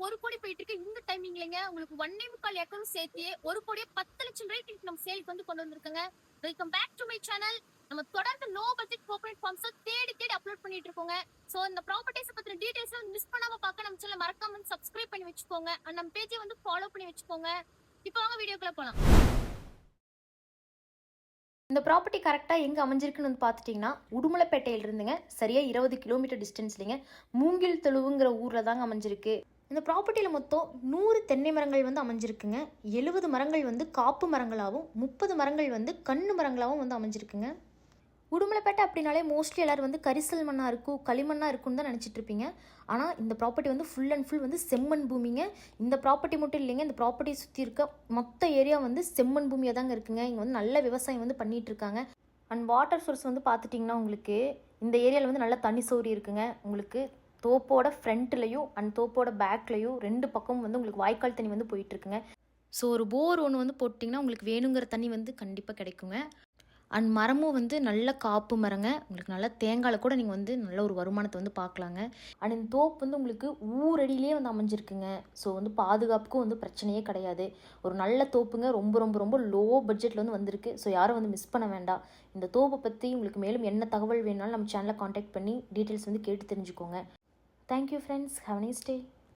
1 கோடி போயிட்டு இருக்கு இந்த டைமிங்லங்க. உங்களுக்கு 1.25 ஏக்கரும் சேர்த்து 1 கோடியே 10 லட்சம் ரூபாய்க்கு நம்ம சேலுக்கு வந்து கொண்டு வந்திருக்கோங்க. Welcome back to my channel. நம்ம தொடர்ந்து லோ பட்ஜெட் கோஆபரேட் ஃபார்ம்ஸ் தேடி தேடி அப்லோட் பண்ணிட்டு இருக்கோங்க. சோ இந்த ப்ராப்பர்ட்டிஸ் பத்தின டீடைல்ஸ் மிஸ் பண்ணாம பார்க்க நம்ம சேனலை மறக்காம சப்ஸ்கிரைப் பண்ணி வச்சுக்கோங்க. அண்ட் நம்ம பேஜை வந்து ஃபாலோ பண்ணி வச்சுக்கோங்க. இப்போ வாங்க வீடியோக்குள்ள போலாம். இந்த ப்ராப்பர்ட்டி கரெக்டாக எங்கே அமைஞ்சிருக்குன்னு வந்து பார்த்துட்டிங்கன்னா உடுமலைப்பேட்டையில் இருந்துங்க சரியாக 20 கிலோமீட்டர் டிஸ்டன்ஸ்லிங்க மூங்கில் தெழுவுங்கிற ஊரில் தாங்க அமைஞ்சிருக்கு. இந்த ப்ராப்பர்ட்டியில் மொத்தம் 100 தென்னை மரங்கள் வந்து அமைஞ்சிருக்குங்க. 70 மரங்கள் வந்து காப்பு மரங்களாகவும் 30 மரங்கள் வந்து கண்ணு மரங்களாகவும் வந்து அமைஞ்சிருக்குங்க. உடுமலைப்பேட்டை அப்படின்னாலே மோஸ்ட்லி எல்லோரும் வந்து கரிசல் மண்ணாக இருக்கும் களிமண்ணாக இருக்குன்னு தான் நினச்சிட்டு இருப்பீங்க. ஆனால் இந்த ப்ராப்பர்ட்டி வந்து ஃபுல் அண்ட் ஃபுல் வந்து செம்மண் பூமிங்க. இந்த ப்ராப்பர்ட்டி மட்டும் இல்லைங்க, இந்த ப்ராப்பர்ட்டி சுற்றி இருக்க மொத்த ஏரியா வந்து செம்மண் பூமியாக தாங்க இருக்குங்க. இங்கே வந்து நல்ல விவசாயம் வந்து பண்ணிகிட்டு இருக்காங்க. அண்ட் வாட்டர் சோர்ஸ் வந்து பார்த்துட்டிங்கன்னா உங்களுக்கு இந்த ஏரியாவில் வந்து நல்ல தண்ணி சோறு இருக்குங்க. உங்களுக்கு தோப்போட ஃப்ரண்ட்லையும் அண்ட் தோப்போட பேக்லையும் 2 பக்கமும் வந்து உங்களுக்கு வாய்க்கால் தண்ணி வந்து போயிட்டுருக்குங்க. ஸோ ஒரு போர் ஒன்று வந்து போட்டிங்கன்னா உங்களுக்கு வேணுங்கிற தண்ணி வந்து கண்டிப்பாக கிடைக்குங்க. அண்ட் மரமும் வந்து நல்ல காப்பு மரங்க. உங்களுக்கு நல்ல தேங்காயில் கூட நீங்கள் வந்து நல்ல ஒரு வருமானத்தை வந்து பார்க்கலாங்க. அண்ட் இந்த தோப்பு வந்து உங்களுக்கு ஊரடியிலே வந்து அமைஞ்சிருக்குங்க. ஸோ வந்து பாதுகாப்புக்கும் வந்து பிரச்சனையே கிடையாது. ஒரு நல்ல தோப்புங்க. ரொம்ப ரொம்ப ரொம்ப லோ பட்ஜெட்டில் வந்து வந்திருக்கு. ஸோ யாரும் வந்து மிஸ் பண்ண வேண்டாம். இந்த தோப்பை பற்றி உங்களுக்கு மேலும் என்ன தகவல் வேணாலும் நம்ம சேனலை காண்டாக்ட் பண்ணி டீட்டெயில்ஸ் வந்து கேட்டு தெரிஞ்சுக்கோங்க. Thank you friends. Have a nice day.